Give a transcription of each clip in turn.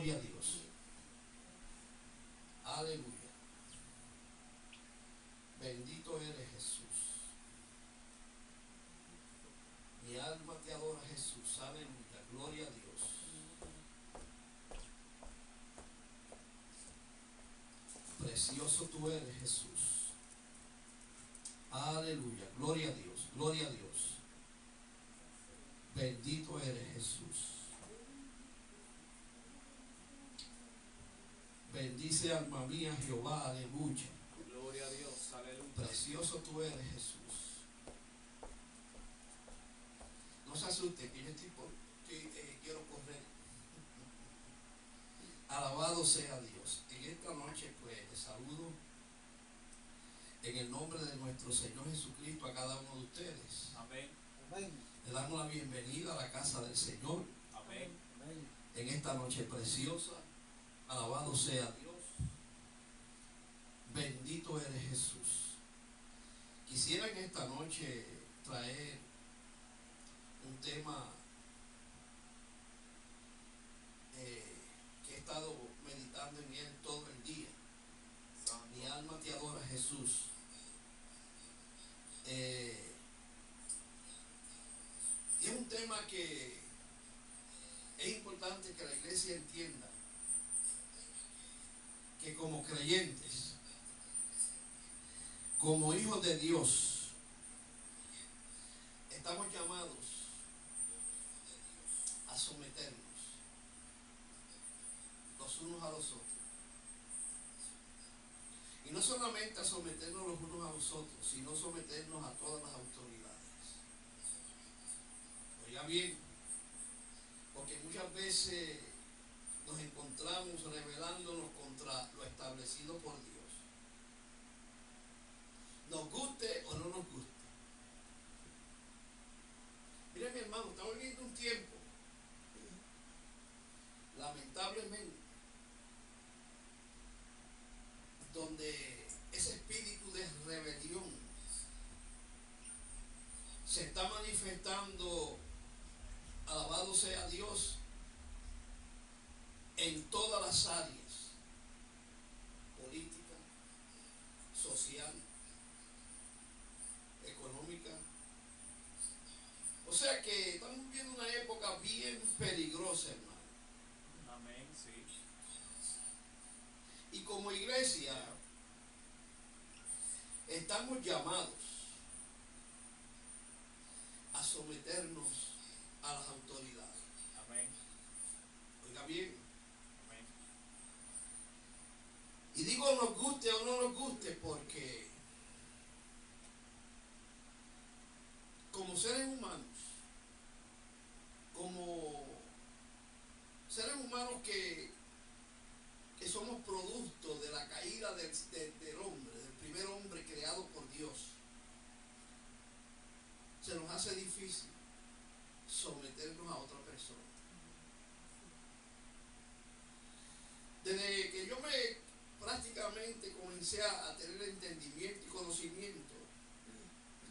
Gloria a Dios. Aleluya. Bendito eres, Jesús. Mi alma te adora, Jesús. Aleluya. Gloria a Dios. Precioso tú eres, Jesús. Aleluya. Gloria a Dios. Gloria a Dios. Bendito eres, Jesús. Bendice alma mía Jehová. Aleluya. Gloria a Dios. Aleluya. Precioso tú eres, Jesús. No se asuste que yo quiero correr. Alabado sea Dios. En esta noche pues les saludo en el nombre de nuestro Señor Jesucristo a cada uno de ustedes. Amén. Amén. Le damos la bienvenida a la casa del Señor Amén. Amén. en esta noche preciosa. Alabado sea Dios. Bendito eres Jesús. Quisiera en esta noche traer un tema que he estado meditando en él todo el día. Mi alma te adora, Jesús. Y es un tema que es importante que la iglesia entienda que como creyentes, como hijos de Dios, estamos llamados a someternos los unos a los otros. Y no solamente a someternos los unos a los otros, sino someternos a todas las autoridades. Oiga bien, porque muchas veces nos encontramos rebelándonos contra lo establecido por Dios. Nos guste o no nos guste. Mire mi hermano, estamos viviendo un tiempo, lamentablemente, donde ese espíritu de rebelión se está manifestando, alabado sea Dios, en todas las áreas, política, social, económica. O sea que estamos viviendo una época bien peligrosa, hermano. Amén. Sí. Y como iglesia estamos llamados a someternos a las autoridades. Amén. Oiga bien. Amén. Y digo nos guste o no nos guste porque como seres humanos, que somos producto de la caída del hombre, del primer hombre creado por Dios, se nos hace difícil someternos a otra persona. Desde que yo prácticamente comencé a tener entendimiento y conocimiento,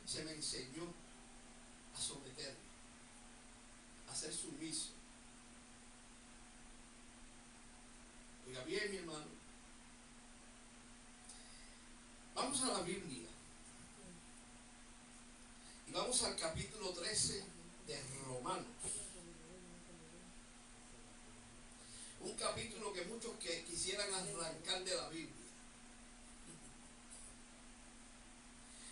se me enseñó a someterme, a ser sumiso. Oiga bien, mi hermano. Vamos a la Biblia. Y vamos al capítulo 13 de Romanos. Un capítulo que muchos quisieran arrancar de la Biblia.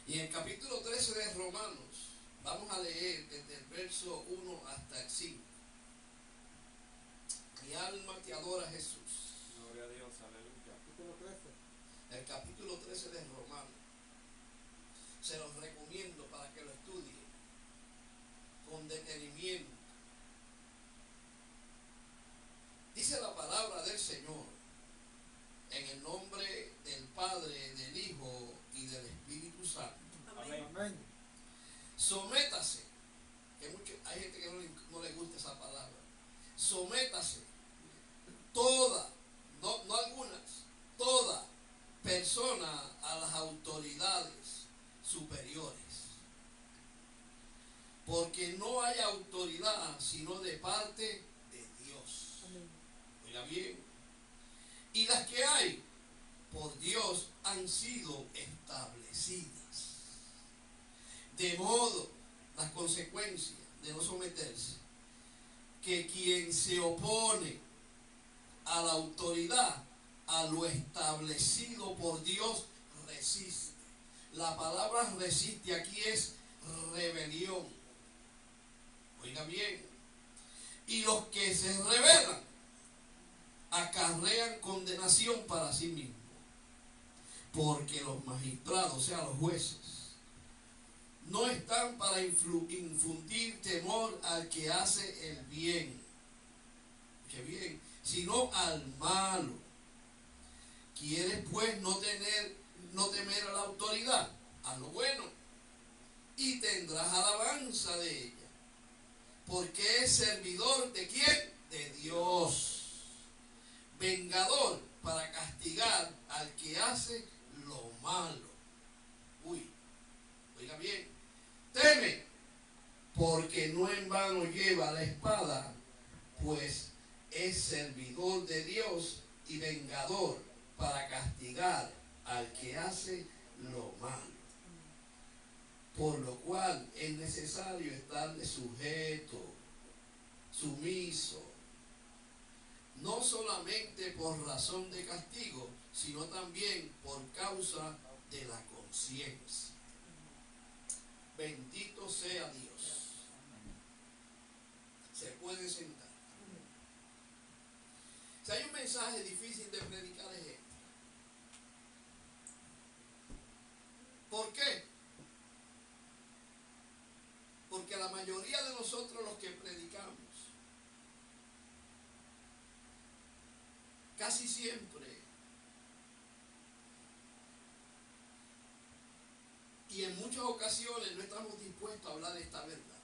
Y en el capítulo 13 de Romanos vamos a leer desde el verso 1 hasta el 5. Mi alma te adora, Jesús. Gloria a Dios. Aleluya. Capítulo 13. El capítulo 13 de Romanos. Se los recomiendo para que lo estudien con detenimiento. Dice la palabra del Señor en el nombre del Padre, del Hijo y del Espíritu Santo. Amén. Amén. Sométase, que hay gente que no le gusta esa palabra. Sométase toda, no algunas, toda persona a las autoridades superiores. Porque no hay autoridad sino de parte de Dios. Amén. Oiga bien. Y las que hay por Dios han sido establecidas. De modo, las consecuencias de no someterse, que quien se opone a la autoridad, a lo establecido por Dios, resiste. La palabra resiste aquí es rebelión. Oiga bien. Y los que se rebelan acarrean condenación para sí mismos. Porque los magistrados, o sea, los jueces, no están para infundir temor al que hace el bien, que bien, sino al malo. ¿Quieres pues no temer a la autoridad? Haz lo bueno y tendrás alabanza de ella, porque es servidor de ¿quién? De Dios, vengador para castigar al que hace lo malo. Uy, oiga bien, teme, porque no en vano lleva la espada, pues es servidor de Dios y vengador para castigar al que hace lo malo. Por lo cual es necesario estarle sujeto, sumiso, no solamente por razón de castigo, sino también por causa de la conciencia. Bendito sea Dios. Se puede sentar. Si hay un mensaje difícil de predicar es este. ¿Por qué? Porque la mayoría de nosotros los que predicamos, casi siempre, y en muchas ocasiones no estamos dispuestos a hablar de esta verdad.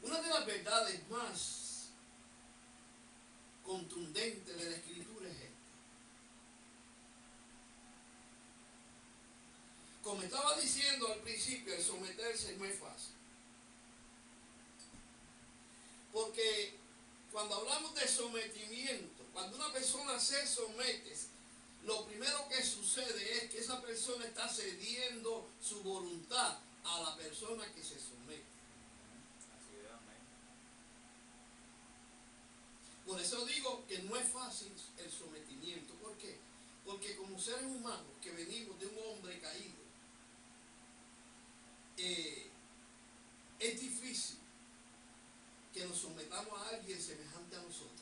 Una de las verdades más contundentes de la Escritura es esta. Como estaba diciendo al principio, el someterse no es fácil. Porque cuando hablamos de sometimiento, cuando una persona se somete, lo primero que sucede es que esa persona está cediendo su voluntad a la persona que se somete. Así es, amén. Por eso digo que no es fácil el sometimiento. ¿Por qué? Porque como seres humanos que venimos de un hombre caído, es difícil que nos sometamos a alguien semejante a nosotros.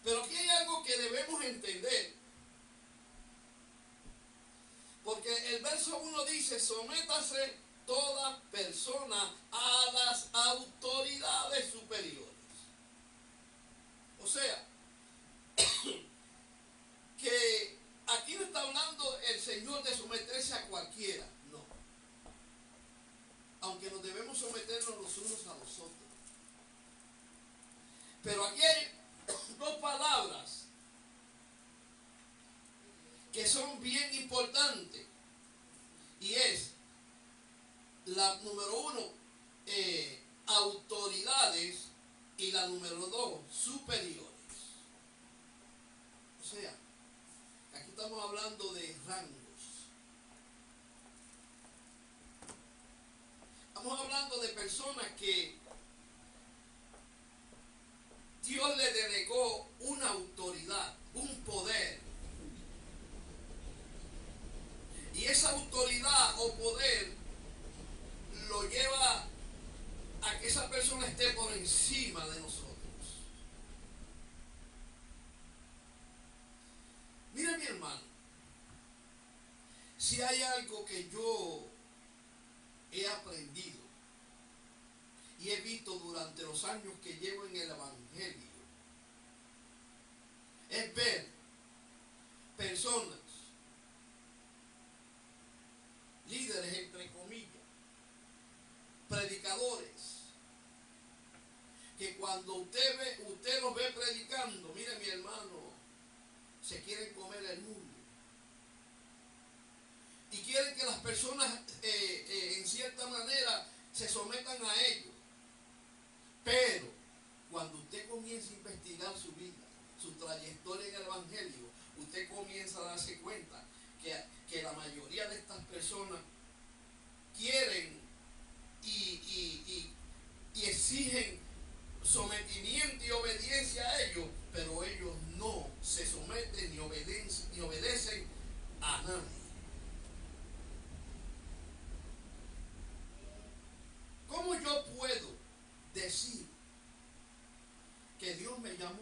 Pero aquí hay algo que debemos entender. Porque el verso 1 dice: sométase toda persona a las autoridades superiores. O sea, que aquí no está hablando el Señor de someterse a cualquiera, no. Aunque nos debemos someternos los unos a los otros. Pero aquí hay dos palabras que son bien importantes, y es la número 1, autoridades, y la número 2, superiores. O sea, aquí estamos hablando de rangos. Estamos hablando de personas que Dios le delegó una autoridad, un poder. Y esa autoridad o poder lo lleva a que esa persona esté por encima de nosotros. Mira, mi hermano, si hay algo que yo he aprendido y he visto durante los años que llevo en el Evangelio, es ver personas, líderes entre comillas, predicadores, que cuando usted los ve predicando, mire, mi hermano, se quieren comer el mundo. Y quieren que las personas en cierta manera se sometan a ellos.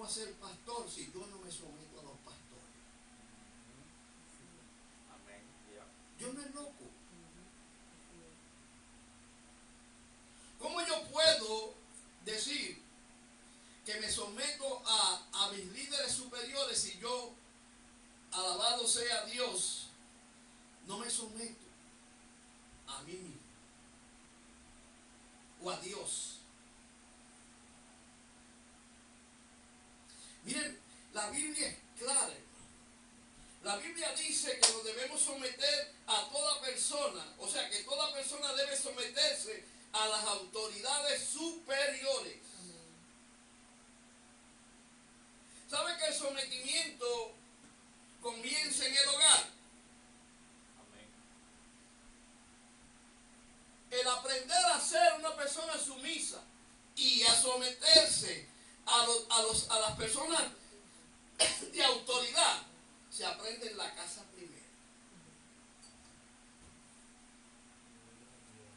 ¿cómo ser pastor si yo no me someto a los pastores? Amén. Ya. Yo no es loco. ¿Cómo yo puedo decir que me someto a mis líderes superiores si yo, alabado sea Dios, no me someto a mí mismo o a Dios? Miren, la Biblia es clara, hermano. La Biblia dice que nos debemos someter a toda persona, o sea que toda persona debe someterse a las autoridades superiores. ¿Sabe que el sometimiento comienza en el hogar? Amén. El aprender a ser una persona sumisa y a someterse a las personas de autoridad se aprende en la casa primero.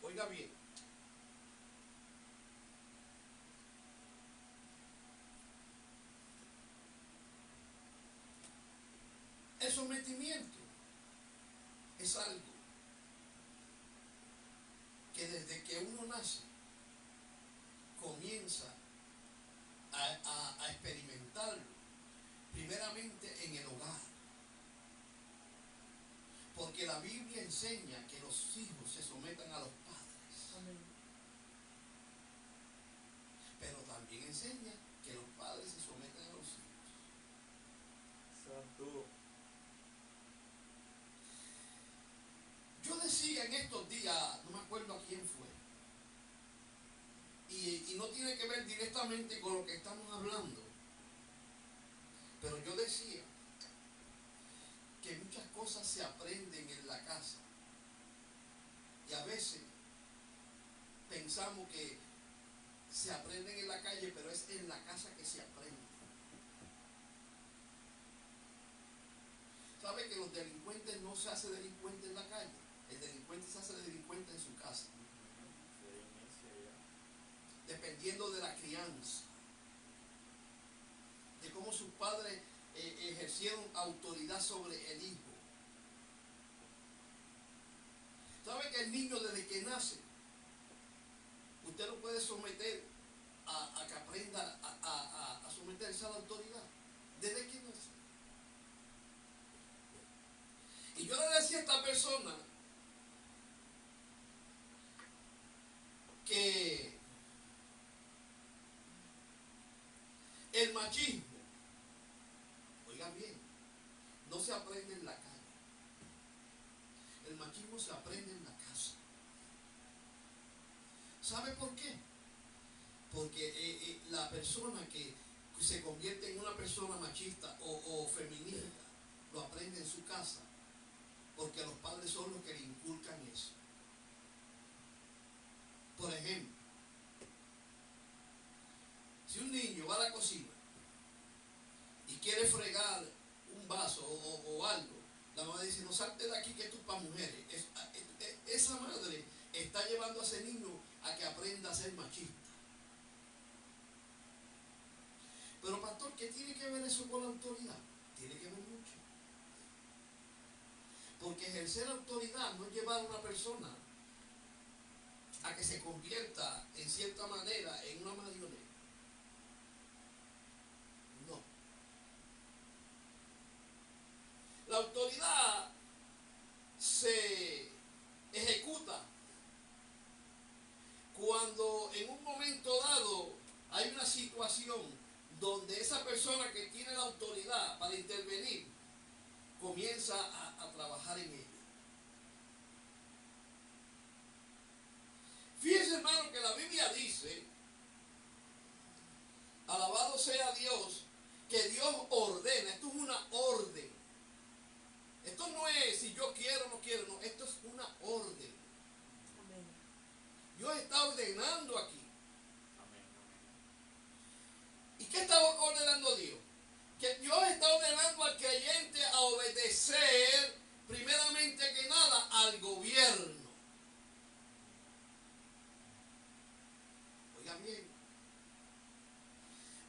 Oiga bien. El sometimiento es algo que desde que uno nace comienza a experimentarlo, primeramente en el hogar. Porque la Biblia enseña que los hijos se sometan a los padres. Amén. Pero también enseña que los padres se sometan a los hijos. Santo. Yo decía en estos días, no me acuerdo a quién fue, y no tiene que ver directamente con lo que estamos hablando, pero yo decía que muchas cosas se aprenden en la casa y a veces pensamos que se aprenden en la calle, pero es en la casa que se aprende. ¿Sabe que los delincuentes no se hacen delincuentes en la calle? El delincuente se hace delincuente en su casa, dependiendo de la crianza, de cómo sus padres ejercieron autoridad sobre el hijo. ¿Sabe que el niño desde que nace, usted lo puede someter a que aprenda a someterse a la autoridad? Desde que nace. Y yo le decía a esta persona que el machismo, oigan bien, no se aprende en la calle. El machismo se aprende en la casa. ¿Sabe por qué? Porque la persona que se convierte en una persona machista o feminista lo aprende en su casa, porque los padres son los que le inculcan eso. Por ejemplo, si un niño va a la cocina y quiere fregar un vaso o algo, la mamá dice: no salte de aquí, que esto es para mujeres. Esa madre está llevando a ese niño a que aprenda a ser machista. Pero pastor, ¿qué tiene que ver eso con la autoridad? Tiene que ver mucho. Porque ejercer autoridad no es llevar a una persona a que se convierta en cierta manera en una marioneta. No. La autoridad se ejecuta cuando en un momento dado hay una situación donde esa persona que tiene la autoridad para intervenir comienza a trabajar en ella. Fíjense, hermano, que la Biblia dice, alabado sea Dios, que Dios ordena. Esto es una orden. Esto no es si yo quiero o no quiero, no, esto es una orden. Amén. Dios está ordenando aquí. Amén. ¿Y qué está ordenando Dios? Que Dios está ordenando al creyente a obedecer, primeramente que nada, al gobierno. Oigan bien.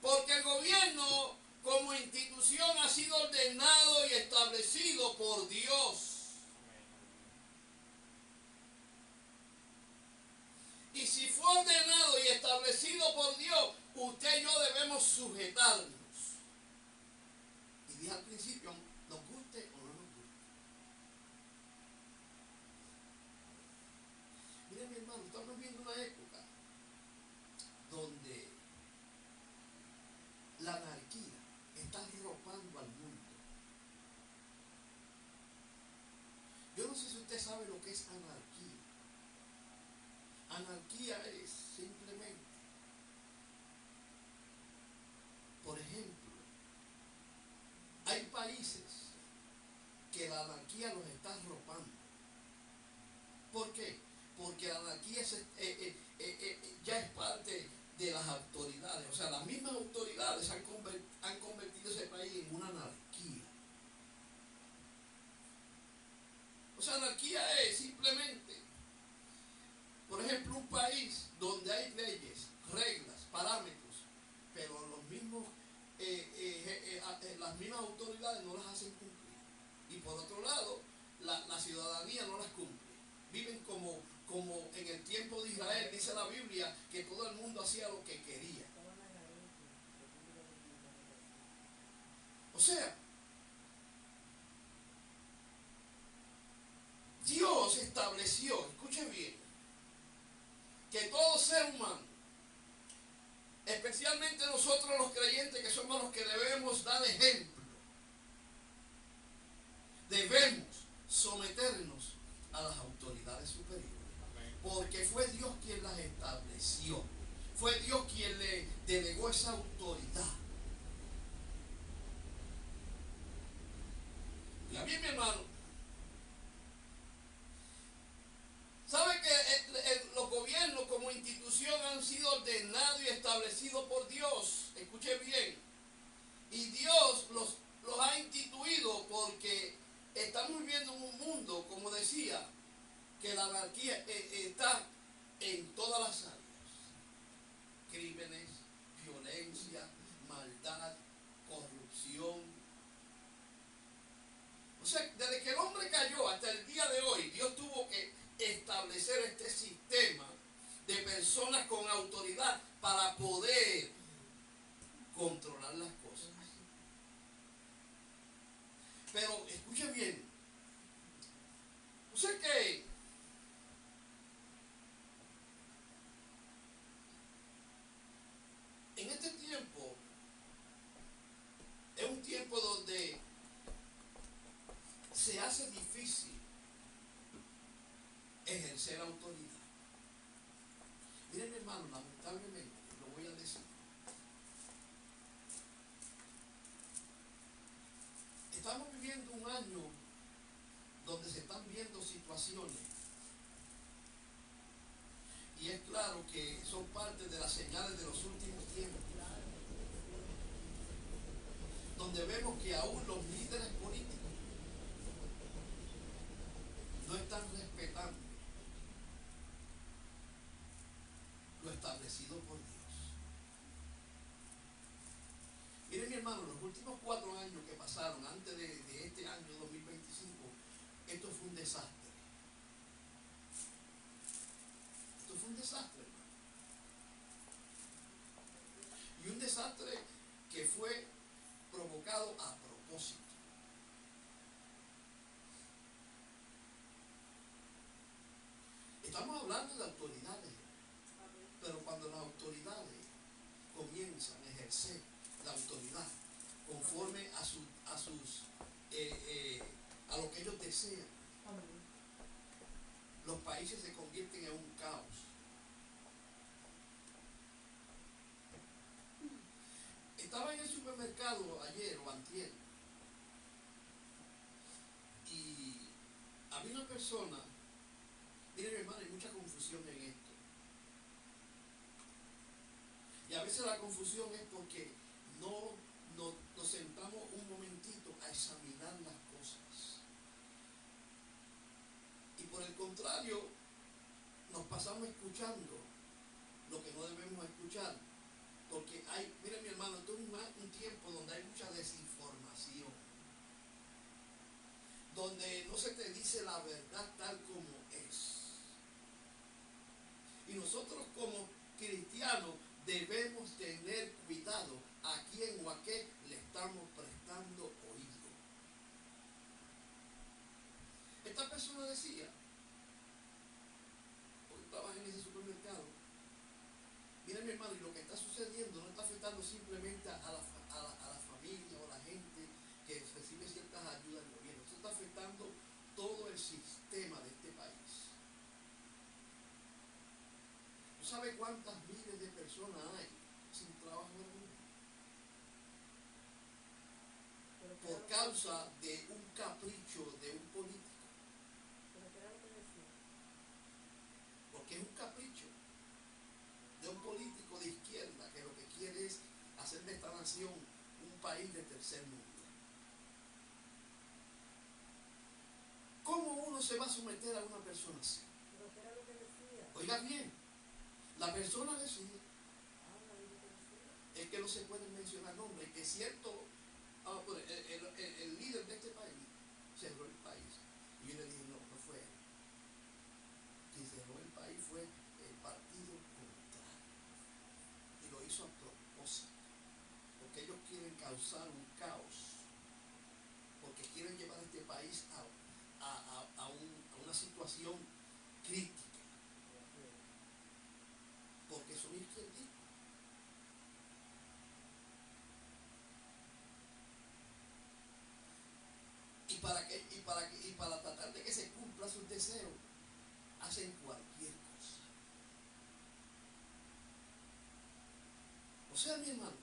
Porque el gobierno sujetarnos. Y dije al principio, nos guste o no nos guste. Miren mi hermano, estamos viviendo una época donde la anarquía está arropando al mundo. Yo no sé si usted sabe lo que es anarquía. Anarquía es simplemente, por ejemplo, hay países que la anarquía los está arropando. ¿Por qué? Porque la anarquía ya es parte de las autoridades. O sea, las mismas autoridades han convertido ese país en una anarquía. O sea, anarquía es simplemente, por ejemplo, un país donde hay leyes, reglas, parámetros, pero las mismas autoridades no las hacen cumplir. Y por otro lado, la ciudadanía no las cumple. Viven como en el tiempo de Israel, dice la Biblia, que todo el mundo hacía lo que quería. O sea, Dios estableció, escuche bien, que todo ser humano, especialmente nosotros los creyentes que somos los que debemos dar ejemplo, debemos someternos a las autoridades superiores. Porque fue Dios quien las estableció. Fue Dios quien le delegó esa autoridad. Y a mí, mi hermano, ¿sabe que los gobiernos como institución han sido ordenados y establecidos por Dios? Escuche bien. Y Dios los ha instituido porque estamos viviendo en un mundo, como decía, que la anarquía está en todas las áreas. Crímenes, violencia, maldad, corrupción. O sea, desde que el hombre cayó hasta el día de hoy, Dios tuvo que establecer este sistema de personas con autoridad para poder controlar las cosas. Pero escuche bien, o sea que en este tiempo es un tiempo donde se hace difícil ejercer autoridad. Miren, hermano, lamentablemente, lo voy a decir. Estamos viviendo un año donde se están viendo situaciones, y es claro que son parte de las señales de los últimos tiempos, donde vemos que aún los líderes políticos no están respetando lo establecido por Dios. Miren, mi hermano, los últimos 4 años que pasaron antes de este año 2025, esto fue un desastre. Esto fue un desastre, hermano. Y un desastre que fue provocado a propósito. Estamos hablando de autoridades, pero cuando las autoridades comienzan a ejercer la autoridad conforme a lo que ellos desean, los países se convierten en un caos. Estaba en el supermercado ayer o antier y había una persona. Miren, hermano, hay mucha confusión en esto. Y a veces la confusión es porque no nos sentamos un momentito a examinar las cosas. Y por el contrario, nos pasamos escuchando lo que no debemos escuchar. Porque miren, mi hermano, esto es un tiempo donde hay mucha desinformación. Donde no se te dice la verdad tal como es. Y nosotros como cristianos debemos tener cuidado a qué le estamos prestando oído. Esta persona decía, porque estaba en ese supermercado, mira mi hermano, y lo que está sucediendo no está afectando simplemente a la familia o a la gente que recibe ciertas ayudas del gobierno, esto está afectando todo el sistema de este país. ¿Tú sabes cuántas miles de personas hay sin trabajo en el mundo? Por causa de un capricho de un político. Porque es un capricho de un político de izquierda que lo que quiere es hacer de esta nación un país de tercer mundo. ¿Cómo uno se va a someter a una persona así? Oiga bien, la persona decide, es que no se pueden mencionar nombres, que cierto, el líder de este país cerró el país. Y yo le dije, no fue él. Quien cerró el país fue el partido contrario. Y lo hizo a propósito. Porque ellos quieren causar un caos. Porque quieren llevar a este país a una situación crítica. Porque son izquierdistas. Y para tratar de que se cumpla sus deseos, hacen cualquier cosa. O sea, mi hermano,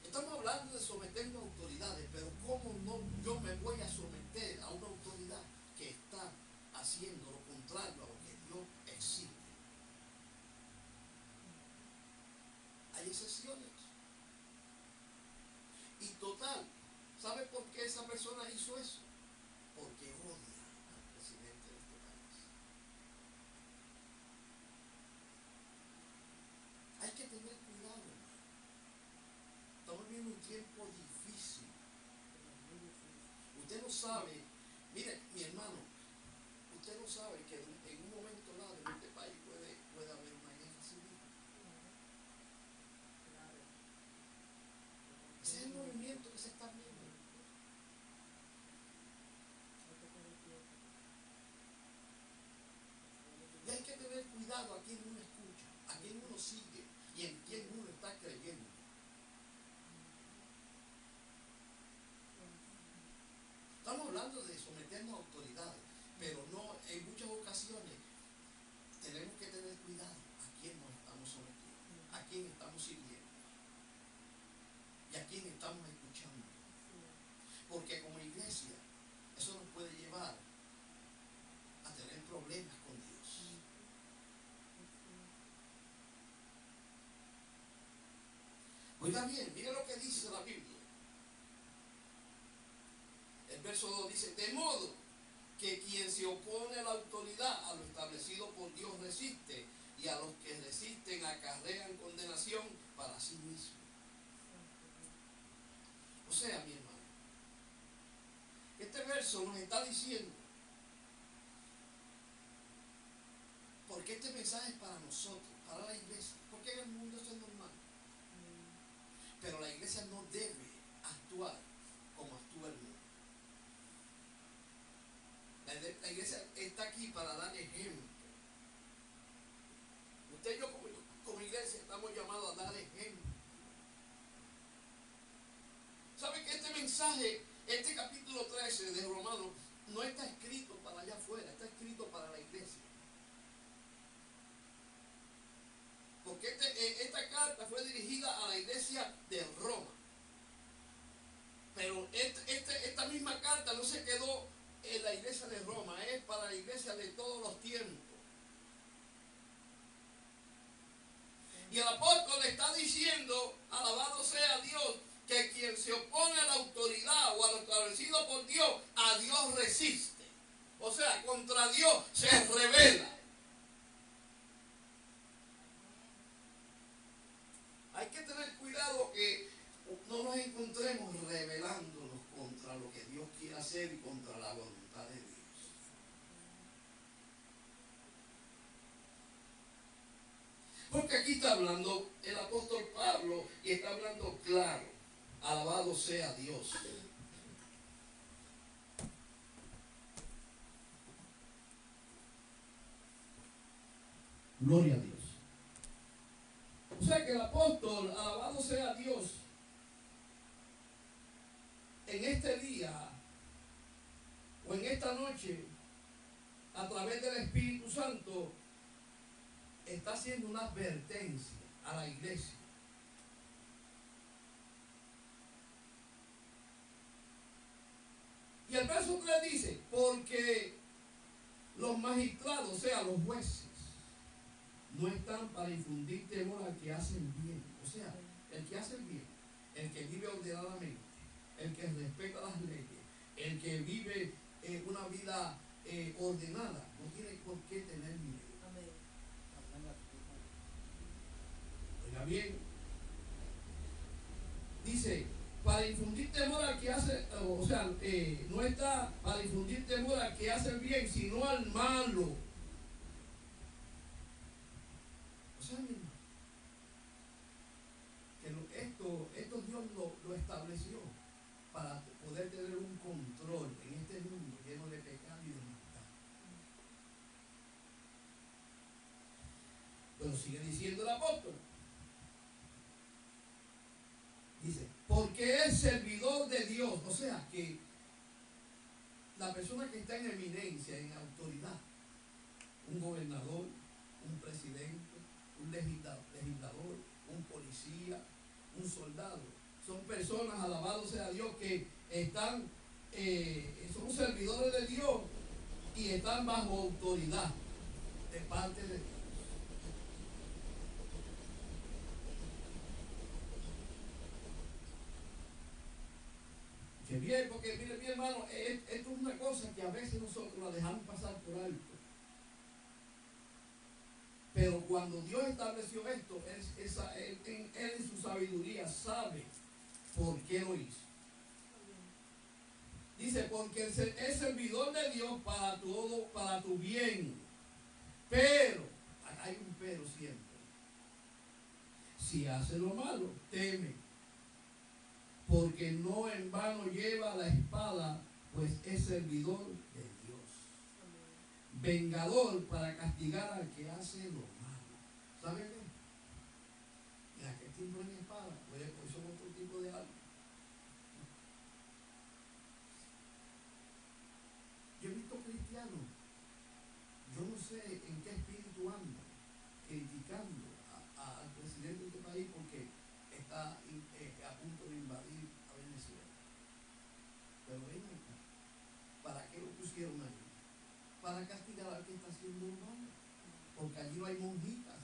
estamos hablando de someternos a autoridades, pero ¿cómo no yo me voy a someter a una autoridad que está haciendo lo contrario a lo que Dios exige? Hay excepciones. Y total, ¿sabe por qué esa persona hizo eso? Porque odia al presidente de este país. Hay que tener cuidado, hermano. Estamos viviendo un tiempo difícil. Usted no sabe, mire, mi hermano, usted no sabe que en un momento dado en este país puede haber una guerra civil. Ese es el movimiento que se está viendo. Y hay que tener cuidado a quién uno escucha, a quién uno sigue y en quién uno está creyendo. Estamos hablando de someternos a autoridades, pero no, en muchas ocasiones tenemos que tener cuidado a quién nos estamos sometiendo, a quién estamos sirviendo y a quién estamos escuchando. Porque como iglesia, eso nos puede llevar a tener problemas con Dios. Oiga bien, mire lo que dice la Biblia. El verso 2 dice, de modo que quien se opone a la autoridad, a lo establecido por Dios resiste, y a los que resisten acarrean condenación para sí mismos. O sea, mi hermano, este verso nos está diciendo, porque este mensaje es para nosotros, para la iglesia, porque en el mundo eso es normal. Pero la iglesia no debe actuar como actúa el mundo. La iglesia está aquí para dar ejemplo. Usted y yo como iglesia estamos llamados a dar ejemplo. ¿Sabe que este mensaje, este capítulo 13 de Romanos, no está escrito para allá afuera, está escrito para la iglesia? Porque esta carta fue dirigida a la iglesia de Roma. Pero esta misma carta no se quedó en la iglesia de Roma, es para la iglesia de todos los tiempos. Y el apóstol le está diciendo, alabado sea Dios, que quien se opone a la autoridad o a lo establecido por Dios, a Dios resiste. O sea, contra Dios se revela. Hay que tener cuidado que no nos encontremos rebelándonos contra lo que Dios quiere hacer y contra la voluntad de Dios. Porque aquí está hablando el apóstol Pablo y está hablando claro. Alabado sea Dios. Gloria a Dios. O sea que el apóstol, alabado sea Dios, en este día o en esta noche, a través del Espíritu Santo, está haciendo una advertencia a la iglesia. Y el verso 3 dice, porque los magistrados, o sea, los jueces, no están para infundir temor al que hacen bien. O sea, el que hace el bien, el que vive ordenadamente, el que respeta las leyes, el que vive una vida ordenada, no tiene por qué tener miedo. Oiga bien, dice, para infundir temor al que hace, o sea, no está para infundir temor al que hace el bien, sino al malo. O sea, mi hermano, que esto Dios lo estableció para poder tener un control en este mundo lleno de pecado y de maldad. Pero sigue diciendo el apóstol. Dice, porque es servidor de Dios. O sea, que la persona que está en eminencia, en autoridad, un gobernador, un presidente, un legislador, un policía, un soldado, son personas, alabado sea Dios, que están, son servidores de Dios y están bajo autoridad de parte de Dios. Que bien, porque mire mi hermano, esto es una cosa que a veces nosotros la dejamos pasar por alto. Pero cuando Dios estableció esto, él en su sabiduría sabe por qué lo hizo. Dice, porque es servidor de Dios para todo, para tu bien. Pero, hay un pero siempre. Si hace lo malo, teme. Porque no en vano lleva la espada, pues es servidor de Dios. Vengador para castigar al que hace lo malo. ¿Sabe qué? En aquel tiempo en espada, hoy son otro tipo de armas. Yo he visto cristianos, yo no sé en qué espíritu andan, criticando al presidente de este país porque está a punto de invadir a Venezuela. Pero ven acá, ¿para qué lo pusieron ahí? Para castigar al que está haciendo mal, porque allí no hay monjitas.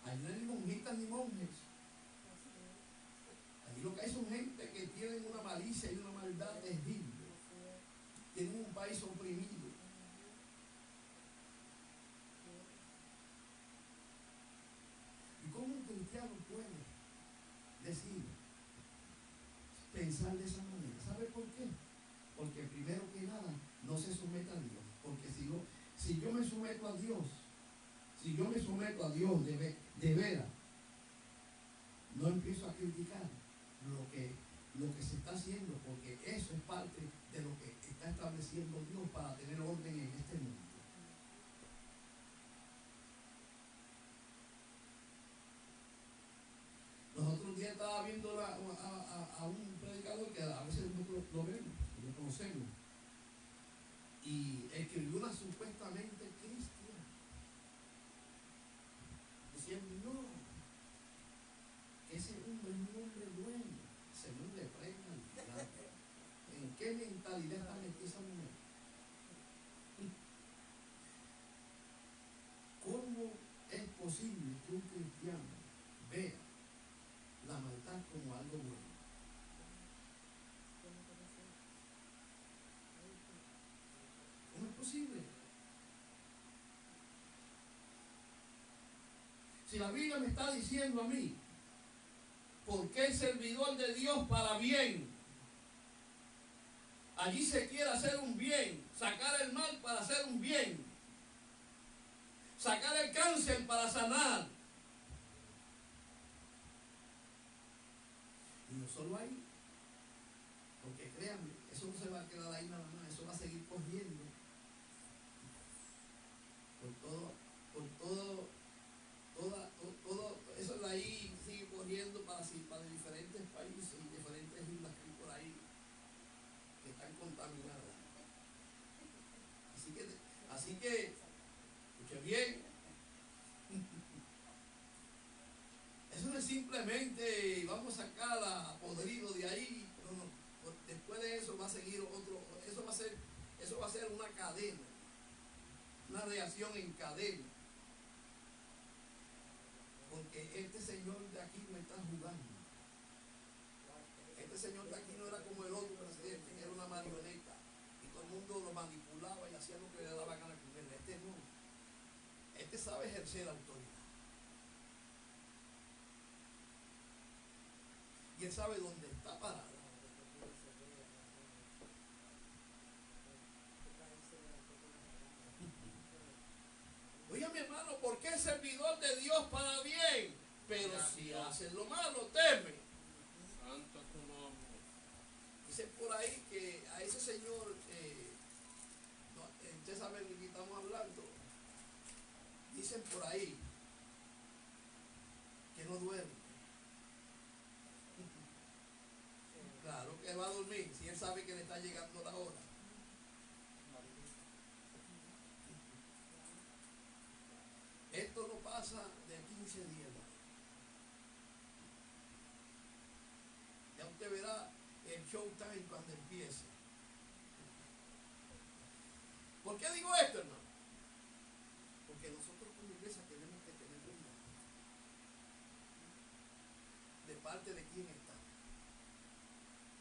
Allí no hay monjitas ni monjes. Allí lo que hay son gente que tienen una malicia y una maldad terrible. Tienen un país oprimido. ¿Y cómo un cristiano puede decir, pensar de esa manera? ¿Sabe por qué? Porque primero que nada no se somete a Dios. Porque si yo me someto a Dios, de veras, no empiezo a criticar lo que se está haciendo, porque eso es parte de lo que está estableciendo Dios para tener orden en este mundo. Los otros días estaba viendo a un predicador que a veces nosotros lo vemos, lo conocemos, y escribió una supuestamente cristiana, diciendo, no, que ese hombre es un hombre bueno, ese hombre prega al diablo. ¿En qué mentalidad está metida esa mujer? ¿Cómo es posible que un cristiano vea la maldad como algo bueno? ¿Cómo es posible? Si la Biblia me está diciendo a mí, porque es servidor de Dios para bien, allí se quiere hacer un bien, sacar el mal para hacer un bien, sacar el alcancen para sanar. Y no solo ahí, porque créanme, eso no se va a quedar ahí nada más, eso va a seguir corriendo todo eso de ahí sigue corriendo para diferentes países y diferentes islas que hay por ahí que están contaminadas. Así que, escuche bien, eso no es simplemente vamos a sacar a podrido de ahí, no, después de eso va a seguir otro, eso va a ser una cadena, una reacción en cadena. Porque este señor de aquí no está jugando. Este señor de aquí no era como el otro presidente, que era una marioneta y todo el mundo lo manipulaba y hacía lo que le daba gana con él. Este no. Este sabe ejercer autoridad. Y él sabe dónde está parado. Oiga, mi hermano, ¿por qué es servidor de Dios para bien? Pero si hacen lo malo, teme. Santo tu nombre. Dicen por ahí que a ese señor, usted sabe de qué estamos hablando, dicen por ahí que no duerme. Claro que va a dormir si él sabe que le está llegando la hora. Esto no pasa de 15 días. Ya usted verá el showtime cuando empiece. ¿Por qué digo esto, hermano? Porque nosotros como iglesia tenemos que tener cuidado. ¿De parte de quién está?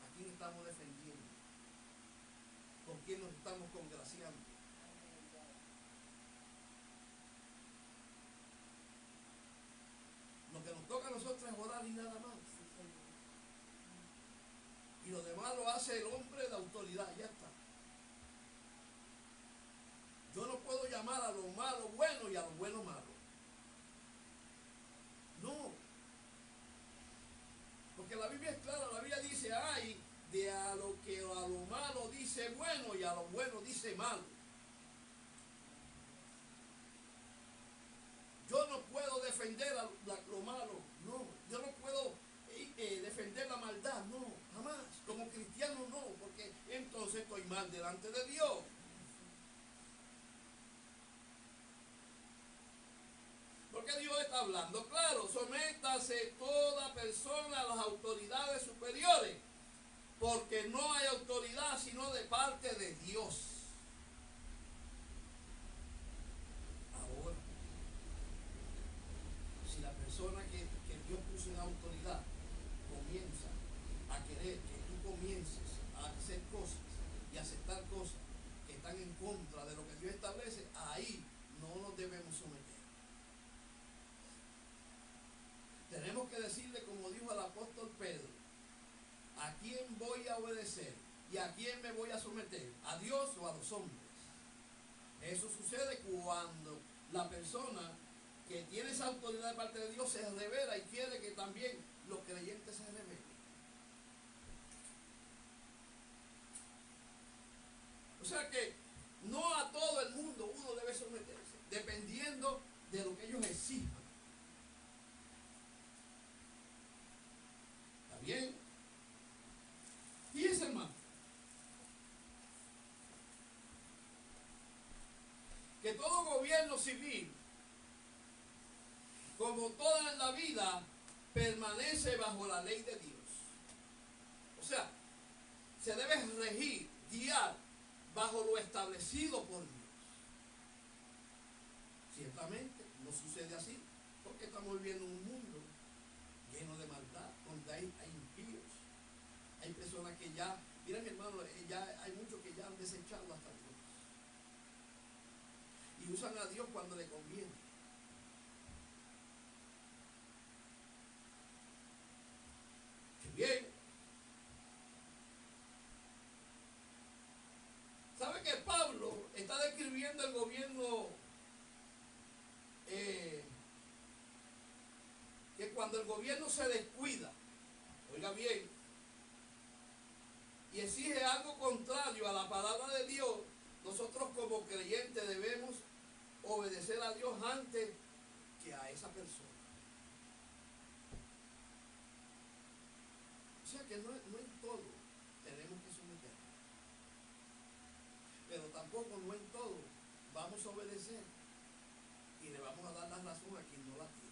¿A quién estamos defendiendo? ¿Con quién nos estamos congraciando? Lo que nos toca a nosotros es orar y nada más. Y lo demás lo hace el hombre de autoridad, ya está. Yo no puedo llamar a lo malo bueno y a lo bueno malo. No. Porque la Biblia es clara, la Biblia dice, ay, de a lo malo dice bueno y a lo bueno dice malo. Yo no puedo defender lo malo, no. Yo no puedo defender la maldad, no, jamás. Como cristiano no, porque entonces estoy mal delante de Dios. Porque Dios está hablando claro, sométase toda persona a las autoridades superiores, porque no hay autoridad sino de parte de Dios. Ahora, si la persona que Dios puso en autoridad comienza a querer que tú comiences a hacer cosas y aceptar cosas que están en contra de lo que Dios establece, ahí no nos debemos someter. Tenemos que decirle, como dijo el apóstol Pedro, ¿a quién voy a obedecer? ¿Y a quién me voy a someter? ¿A Dios o a los hombres? Eso sucede cuando la persona que tiene esa autoridad de parte de Dios se revela y quiere que también los creyentes se revelen. O sea que no a todo el mundo uno debe someterse, dependiendo de lo que ellos exijan. ¿Está bien? Fíjense, hermano, que todo gobierno civil, como toda en la vida, permanece bajo la ley de Dios. O sea, se debe regir, guiar bajo lo establecido por Dios. Ciertamente no sucede así, porque estamos viviendo en un mundo lleno de maldad, donde hay impíos, hay personas que ya, mira mi hermano, ya hay muchos que ya han desechado hasta Dios y usan a Dios cuando le conviene. Qué bien. ¿Sabe que Pablo está describiendo el gobierno se descuida, oiga bien, y exige algo contrario a la palabra de Dios, nosotros como creyentes debemos obedecer a Dios antes que a esa persona. O sea que no en todo tenemos que someternos, pero tampoco no en todo vamos a obedecer y le vamos a dar la razón a quien no la tiene.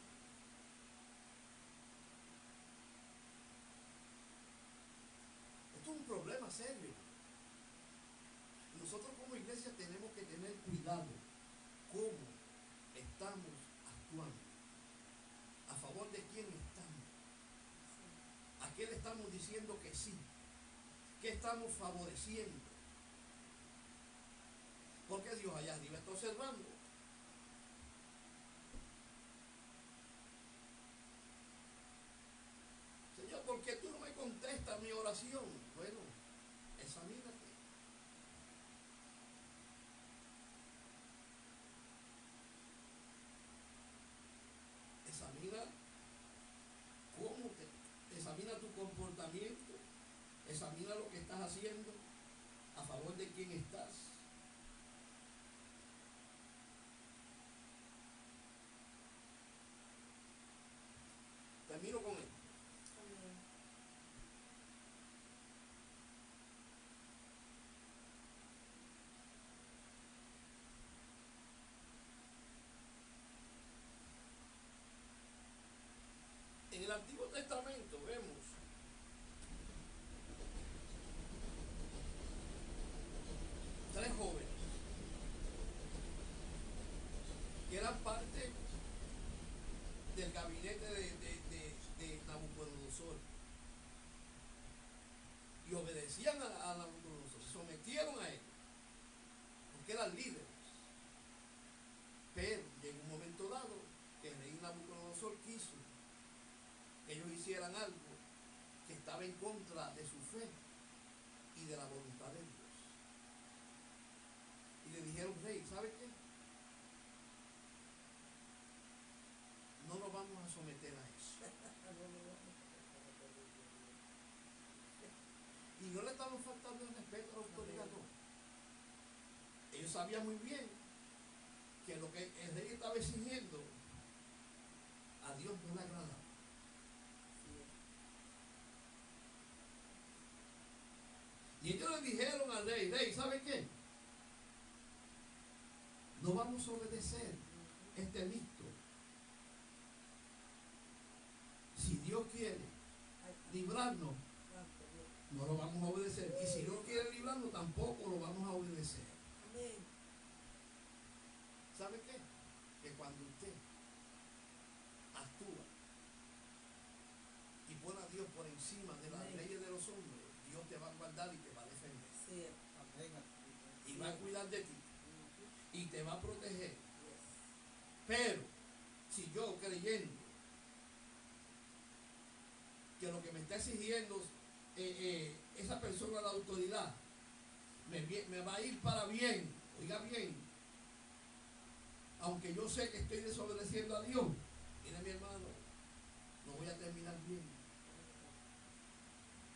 Esto es un problema serio. Nosotros como iglesia tenemos que tener cuidado cómo estamos actuando, a favor de quién estamos, a qué le estamos diciendo que sí, qué estamos favoreciendo, porque Dios allá arriba está observando. Señor, ¿por qué tú no me contestas mi oración? Bueno, examínate. Examina tu comportamiento, examina lo que estás haciendo, a favor de quién estás. Termino con esto. En el Antiguo Testamento vemos tres jóvenes que eran parte del gabinete de Nabucodonosor y obedecían a Nabucodonosor, se sometieron a él porque eran líderes. Pero llegó un momento dado que el rey Nabucodonosor quiso que ellos hicieran algo que estaba en contra de su fe y de la voluntad de Dios. Y le dijeron: rey, ¿sabe qué? No nos vamos a someter a eso. Y no le estaban faltando el respeto a la autoridad, no. Ellos sabían muy bien que lo que el rey estaba exigiendo a Dios no le agradaba. Y ellos le dijeron al rey: rey, ¿sabe qué? No vamos a obedecer este edicto. Si Dios quiere librarnos, no lo vamos a obedecer. Y si no quiere librarnos, tampoco lo vamos a obedecer. ¿Sabe qué? Que cuando usted actúa y pone a Dios por encima de las leyes de los hombres, Dios te va a guardar y te va a defender. Sí. Y va a cuidar de ti. Y te va a proteger. Pero si yo, creyendo que lo que me está exigiendo esa persona, la autoridad, me va a ir para bien, oiga bien, aunque yo sé que estoy desobedeciendo a Dios, mire mi hermano, no voy a terminar bien,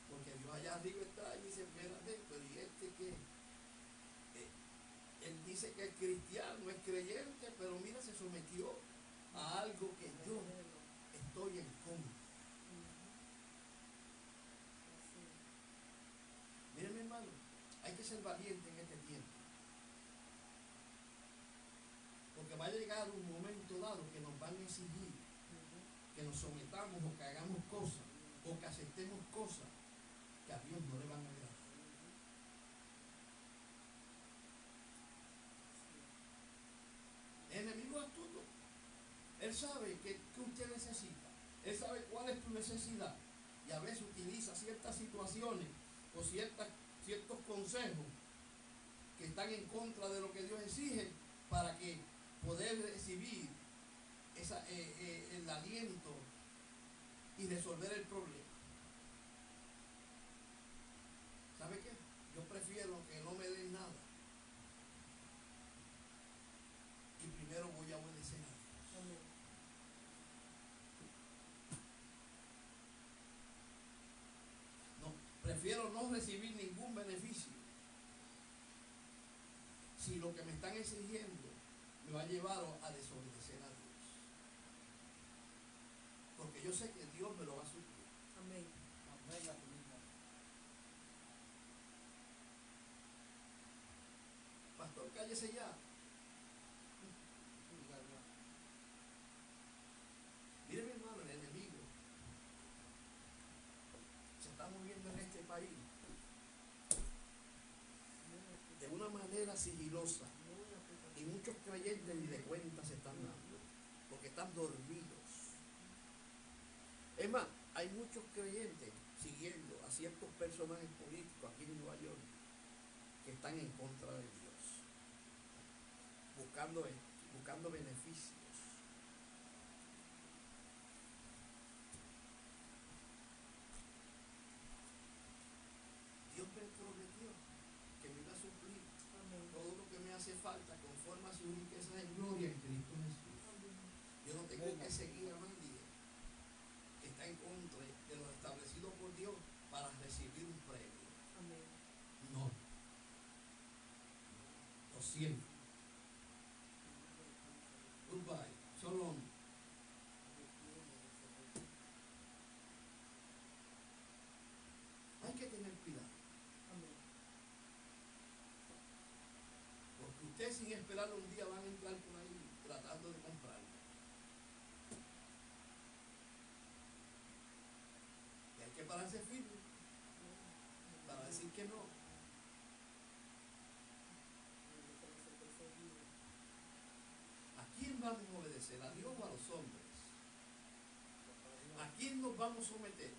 porque Dios allá arriba está y dice: espérate, pero ¿y este qué? Él dice que es cristiano, es creyente, pero mira, se sometió a algo que yo estoy en contra. Miren, mi hermano, hay que ser valiente en este tiempo, porque va a llegar un momento dado que nos van a exigir que nos sometamos o que hagamos cosas o que aceptemos cosas que a Dios no le van a agradar. El enemigo es astuto. Él sabe que usted necesita. Él sabe cuál es tu necesidad. Y a veces utiliza ciertas situaciones o ciertos consejos que están en contra de lo que Dios exige para que poder recibir el aliento y resolver el problema. ¿Sabe qué? Yo prefiero que no me den nada y primero voy a obedecer a Dios. prefiero no recibir ningún beneficio si lo que me están exigiendo me va a llevar a desobedecer a Dios. Porque yo sé que Dios me lo va a suplir. Amén. Pastor, cállese ya. Mire, mi hermano, el enemigo se está moviendo en este país de una manera sigilosa. Y muchos creyentes ni de cuenta se están dando, porque están dormidos. Es más, hay muchos creyentes siguiendo a ciertos personajes políticos aquí en Nueva York que están en contra de Dios, buscando beneficios. Dios me prometió que me iba a suplir todo lo que me hace falta conforme a sus riquezas en gloria en Cristo Jesús. Yo no tengo que seguir a nadie que está en contra de lo establecido por Dios para recibir un premio. No. Lo siento. Goodbye. Shalom. Hay que tener cuidado. Porque ustedes sin esperarlo un día van a entrar por ahí tratando de comprarlo. Y hay que pararse firme para decir que no. ¿A quién vamos a obedecer? ¿A Dios o a los hombres? ¿A quién nos vamos a someter?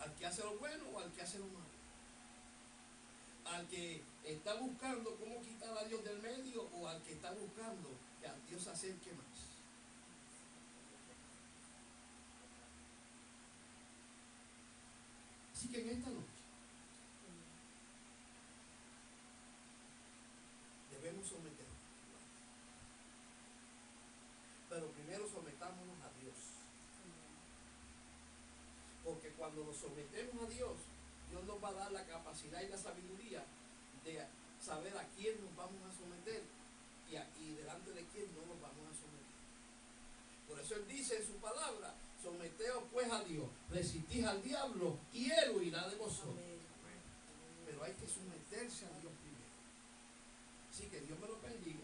¿Al que hace lo bueno o al que hace lo malo? ¿Al que está buscando cómo quitar a Dios del medio o al que está buscando que a Dios se acerque más? Así que en esta noche debemos someternos. Pero primero sometámonos a Dios. Porque cuando nos sometemos a Dios, Dios nos va a dar la capacidad y la sabiduría de saber a quién nos vamos a someter y delante de quién no nos vamos a someter. Por eso Él dice en su palabra: someteos pues a Dios, resistid al diablo y Él huirá de vosotros. Pero hay que someterse a Dios primero. Así que Dios me lo bendiga.